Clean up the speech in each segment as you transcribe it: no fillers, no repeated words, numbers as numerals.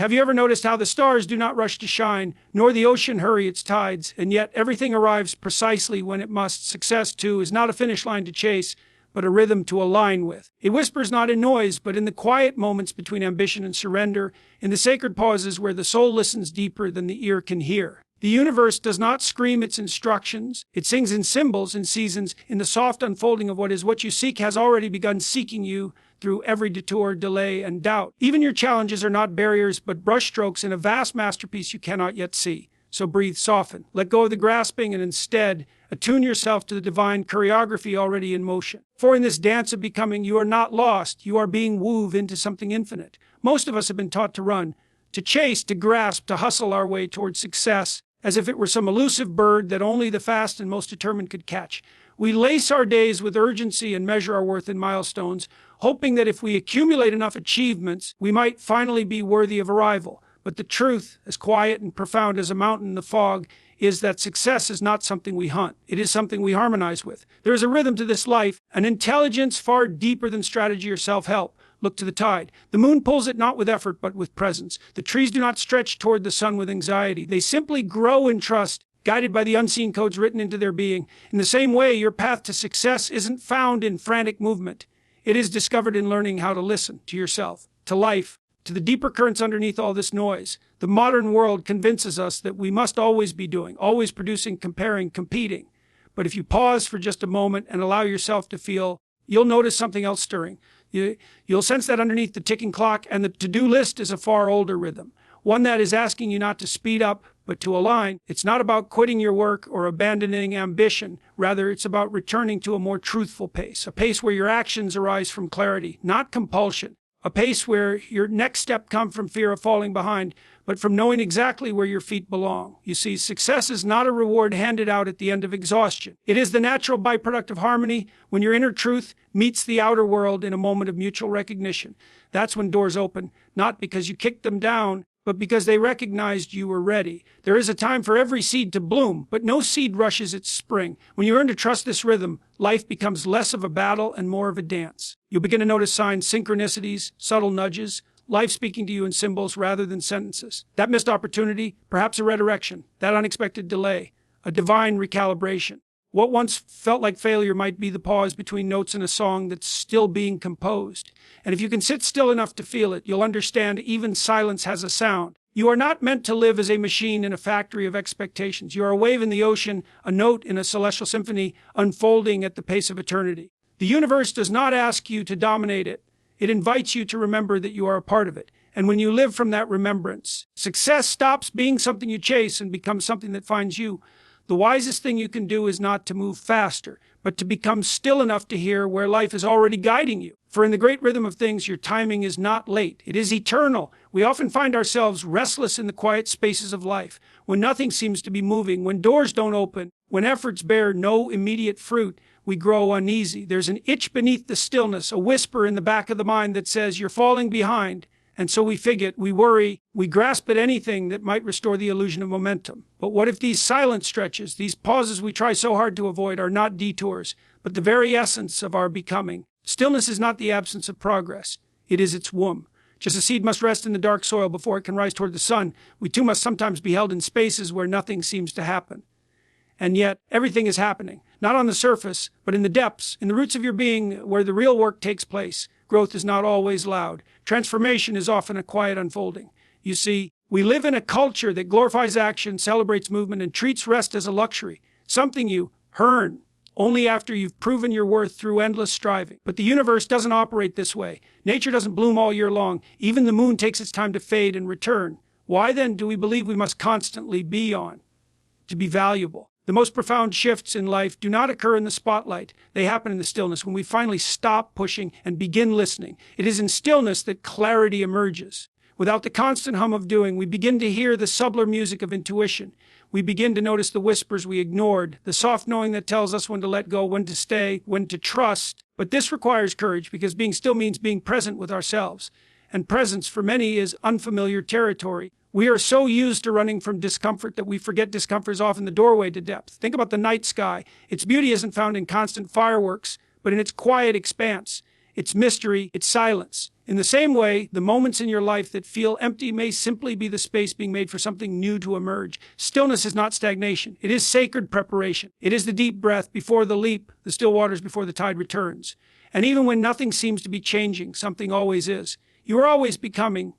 Have you ever noticed how the stars do not rush to shine, nor the ocean hurry its tides, and yet everything arrives precisely when it must? Success, too, is not a finish line to chase, but a rhythm to align with. It whispers not in noise, but in the quiet moments between ambition and surrender, in the sacred pauses where the soul listens deeper than the ear can hear. The universe does not scream its instructions. It sings in symbols, in seasons, in the soft unfolding of what you seek has already begun seeking you through every detour, delay, and doubt. Even your challenges are not barriers, but brushstrokes in a vast masterpiece you cannot yet see. So breathe, soften, let go of the grasping, and instead attune yourself to the divine choreography already in motion. For in this dance of becoming, you are not lost. You are being woven into something infinite. Most of us have been taught to run, to chase, to grasp, to hustle our way towards success, as if it were some elusive bird that only the fast and most determined could catch. We lace our days with urgency and measure our worth in milestones, hoping that if we accumulate enough achievements, we might finally be worthy of arrival. But the truth, as quiet and profound as a mountain in the fog, is that success is not something we hunt. It is something we harmonize with. There is a rhythm to this life, an intelligence far deeper than strategy or self-help. Look to the tide. The moon pulls it not with effort, but with presence. The trees do not stretch toward the sun with anxiety. They simply grow in trust, guided by the unseen codes written into their being. In the same way, your path to success isn't found in frantic movement. It is discovered in learning how to listen to yourself, to life, to the deeper currents underneath all this noise. The modern world convinces us that we must always be doing, always producing, comparing, competing. But if you pause for just a moment and allow yourself to feel, you'll notice something else stirring. You'll sense that underneath the ticking clock, and the to-do list is a far older rhythm, one that is asking you not to speed up, but to align. It's not about quitting your work or abandoning ambition. Rather, it's about returning to a more truthful pace, a pace where your actions arise from clarity, not compulsion, a pace where your next step comes from fear of falling behind, but from knowing exactly where your feet belong. You see, success is not a reward handed out at the end of exhaustion. It is the natural byproduct of harmony when your inner truth meets the outer world in a moment of mutual recognition. That's when doors open, not because you kicked them down, but because they recognized you were ready. There is a time for every seed to bloom, but no seed rushes its spring. When you learn to trust this rhythm, life becomes less of a battle and more of a dance. You'll begin to notice signs, synchronicities, subtle nudges, life speaking to you in symbols rather than sentences. That missed opportunity, perhaps a redirection, that unexpected delay, a divine recalibration. What once felt like failure might be the pause between notes in a song that's still being composed. And if you can sit still enough to feel it, you'll understand even silence has a sound. You are not meant to live as a machine in a factory of expectations. You are a wave in the ocean, a note in a celestial symphony, unfolding at the pace of eternity. The universe does not ask you to dominate it. It invites you to remember that you are a part of it. And when you live from that remembrance, success stops being something you chase and becomes something that finds you. The wisest thing you can do is not to move faster, but to become still enough to hear where life is already guiding you. For in the great rhythm of things, your timing is not late. It is eternal. We often find ourselves restless in the quiet spaces of life, when nothing seems to be moving, when doors don't open, when efforts bear no immediate fruit. We grow uneasy. There's an itch beneath the stillness, a whisper in the back of the mind that says you're falling behind. And so we fidget, we worry, we grasp at anything that might restore the illusion of momentum. But what if these silent stretches, these pauses we try so hard to avoid, are not detours, but the very essence of our becoming? Stillness is not the absence of progress. It is its womb. Just as a seed must rest in the dark soil before it can rise toward the sun, we too must sometimes be held in spaces where nothing seems to happen. And yet, everything is happening, not on the surface, but in the depths, in the roots of your being, where the real work takes place. Growth is not always loud. Transformation is often a quiet unfolding. You see, we live in a culture that glorifies action, celebrates movement, and treats rest as a luxury, something you earn only after you've proven your worth through endless striving. But the universe doesn't operate this way. Nature doesn't bloom all year long. Even the moon takes its time to fade and return. Why then do we believe we must constantly be on to be valuable? The most profound shifts in life do not occur in the spotlight. They happen in the stillness, when we finally stop pushing and begin listening. It is in stillness that clarity emerges. Without the constant hum of doing, we begin to hear the subtler music of intuition. We begin to notice the whispers we ignored, the soft knowing that tells us when to let go, when to stay, when to trust. But this requires courage, because being still means being present with ourselves. And presence, for many, is unfamiliar territory. We are so used to running from discomfort that we forget discomfort is often the doorway to depth. Think about the night sky. Its beauty isn't found in constant fireworks, but in its quiet expanse. its mystery, its silence. In the same way, the moments in your life that feel empty may simply be the space being made for something new to emerge. Stillness is not stagnation. It is sacred preparation. It is the deep breath before the leap, the still waters before the tide returns. And even when nothing seems to be changing, something always is. You are always becoming.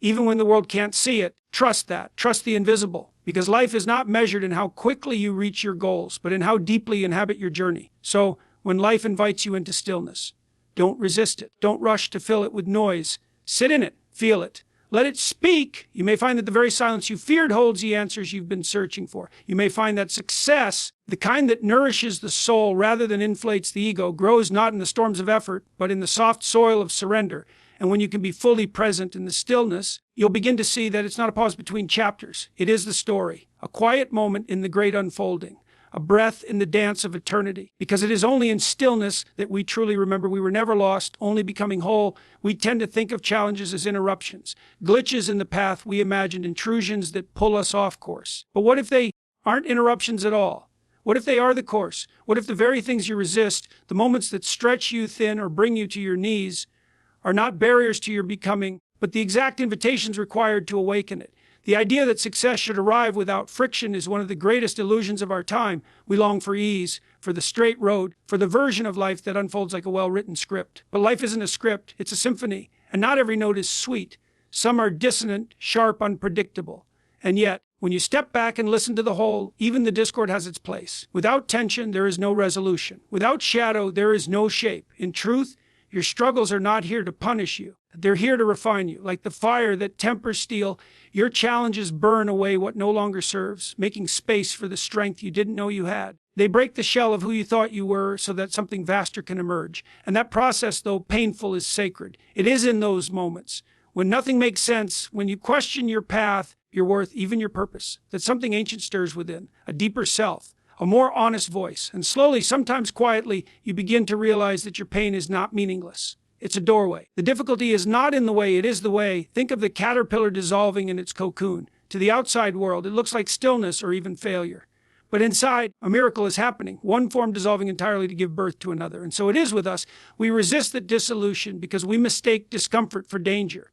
Even when the world can't see it, trust that. Trust the invisible. Because life is not measured in how quickly you reach your goals, but in how deeply you inhabit your journey. So, when life invites you into stillness, don't resist it. Don't rush to fill it with noise. Sit in it. Feel it. Let it speak. You may find that the very silence you feared holds the answers you've been searching for. You may find that success, the kind that nourishes the soul rather than inflates the ego, grows not in the storms of effort, but in the soft soil of surrender. And when you can be fully present in the stillness, you'll begin to see that it's not a pause between chapters. It is the story, a quiet moment in the great unfolding, a breath in the dance of eternity. Because it is only in stillness that we truly remember we were never lost, only becoming whole. We tend to think of challenges as interruptions, glitches in the path we imagined, intrusions that pull us off course. But what if they aren't interruptions at all? What if they are the course? What if the very things you resist, the moments that stretch you thin or bring you to your knees, are not barriers to your becoming, but the exact invitations required to awaken it? The idea that success should arrive without friction is one of the greatest illusions of our time. We long for ease, for the straight road, for the version of life that unfolds like a well-written script. But life isn't a script, it's a symphony, and not every note is sweet. Some are dissonant, sharp, unpredictable. And yet, when you step back and listen to the whole, even the discord has its place. Without tension, there is no resolution. Without shadow, there is no shape. In truth, your struggles are not here to punish you. They're here to refine you. Like the fire that tempers steel, your challenges burn away what no longer serves, making space for the strength you didn't know you had. They break the shell of who you thought you were so that something vaster can emerge. And that process, though painful, is sacred. It is in those moments, when nothing makes sense, when you question your path, your worth, even your purpose, that something ancient stirs within, a deeper self, a more honest voice. And slowly, sometimes quietly, you begin to realize that your pain is not meaningless. It's a doorway. The difficulty is not in the way, it is the way. Think of the caterpillar dissolving in its cocoon. To the outside world, it looks like stillness or even failure. But inside, a miracle is happening, one form dissolving entirely to give birth to another. And so it is with us. We resist the dissolution because we mistake discomfort for danger.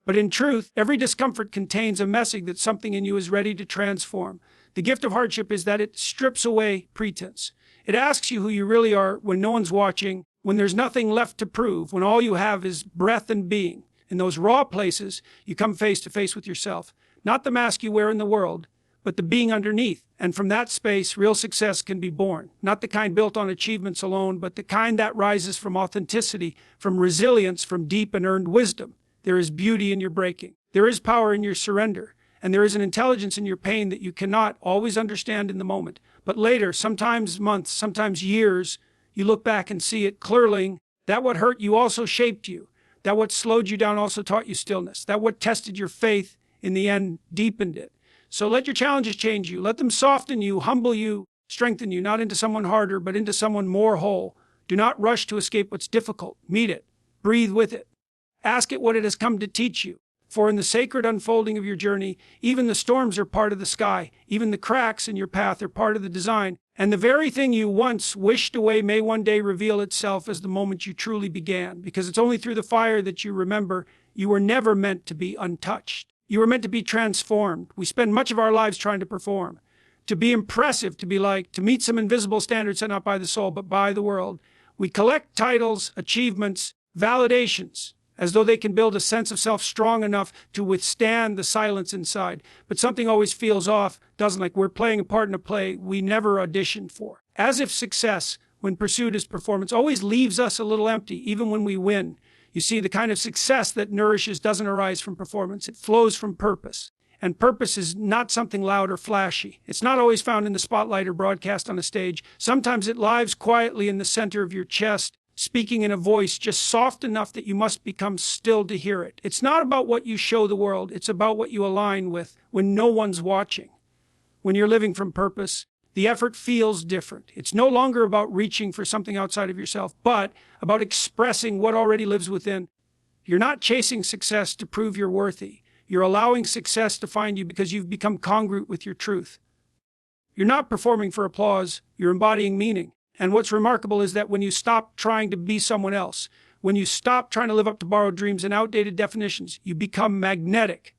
But in truth, every discomfort contains a message that something in you is ready to transform. The gift of hardship is that it strips away pretense. It asks you who you really are when no one's watching, when there's nothing left to prove, when all you have is breath and being. In those raw places, you come face to face with yourself. Not the mask you wear in the world, but the being underneath. And from that space, real success can be born. Not the kind built on achievements alone, but the kind that rises from authenticity, from resilience, from deep and earned wisdom. There is beauty in your breaking. There is power in your surrender. And there is an intelligence in your pain that you cannot always understand in the moment. But later, sometimes months, sometimes years, you look back and see it clearly, that what hurt you also shaped you. That what slowed you down also taught you stillness. That what tested your faith in the end deepened it. So let your challenges change you. Let them soften you, humble you, strengthen you, not into someone harder, but into someone more whole. Do not rush to escape what's difficult. Meet it. Breathe with it. Ask it what it has come to teach you. For in the sacred unfolding of your journey, even the storms are part of the sky. Even the cracks in your path are part of the design. And the very thing you once wished away may one day reveal itself as the moment you truly began. Because it's only through the fire that you remember you were never meant to be untouched. You were meant to be transformed. We spend much of our lives trying to perform, to be impressive, to be liked, to meet some invisible standard set not by the soul, but by the world. We collect titles, achievements, validations, as though they can build a sense of self strong enough to withstand the silence inside. But something always feels off, doesn't, like we're playing a part in a play we never auditioned for. As if success, when pursued as performance, always leaves us a little empty, even when we win. You see, the kind of success that nourishes doesn't arise from performance. It flows from purpose. And purpose is not something loud or flashy. It's not always found in the spotlight or broadcast on a stage. Sometimes it lives quietly in the center of your chest, speaking in a voice just soft enough that you must become still to hear it. It's not about what you show the world. It's about what you align with when no one's watching. When you're living from purpose, the effort feels different. It's no longer about reaching for something outside of yourself, but about expressing what already lives within. You're not chasing success to prove you're worthy. You're allowing success to find you because you've become congruent with your truth. You're not performing for applause. You're embodying meaning. And what's remarkable is that when you stop trying to be someone else, When you stop trying to live up to borrowed dreams and outdated definitions, you become magnetic.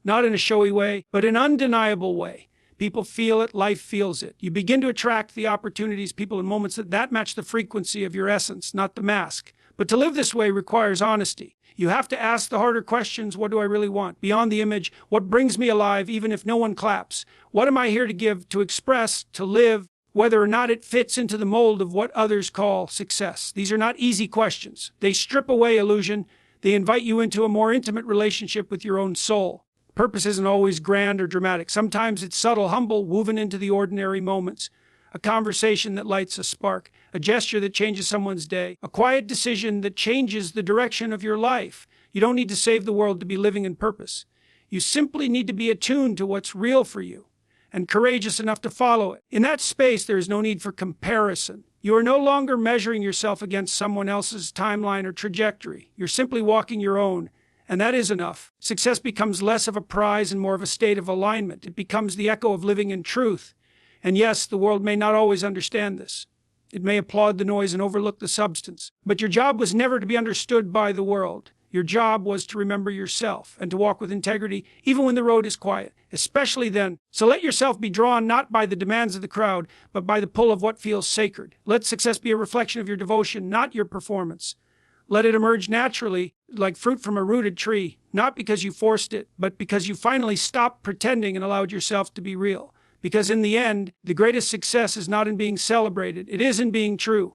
Not in a showy way, but in an undeniable way. People feel it, life feels it. You begin to attract the opportunities, people, and moments that match the frequency of your essence, not the mask. But to live this way requires honesty. You have to ask the harder questions. What do I really want? Beyond the image, what brings me alive even if no one claps? What am I here to give, to express, to live, whether or not it fits into the mold of what others call success? These are not easy questions. They strip away illusion. They invite you into a more intimate relationship with your own soul. Purpose isn't always grand or dramatic. Sometimes it's subtle, humble, woven into the ordinary moments. A conversation that lights a spark, a gesture that changes someone's day, a quiet decision that changes the direction of your life. You don't need to save the world to be living in purpose. You simply need to be attuned to what's real for you and courageous enough to follow it. In that space, there is no need for comparison. You are no longer measuring yourself against someone else's timeline or trajectory. You're simply walking your own. And that is enough. Success becomes less of a prize and more of a state of alignment. It becomes the echo of living in truth. And yes, the world may not always understand this. It may applaud the noise and overlook the substance. But your job was never to be understood by the world. Your job was to remember yourself and to walk with integrity, even when the road is quiet, especially then. So let yourself be drawn not by the demands of the crowd, but by the pull of what feels sacred. Let success be a reflection of your devotion, not your performance. Let it emerge naturally, like fruit from a rooted tree, not because you forced it, but because you finally stopped pretending and allowed yourself to be real. Because in the end, the greatest success is not in being celebrated, it is in being true.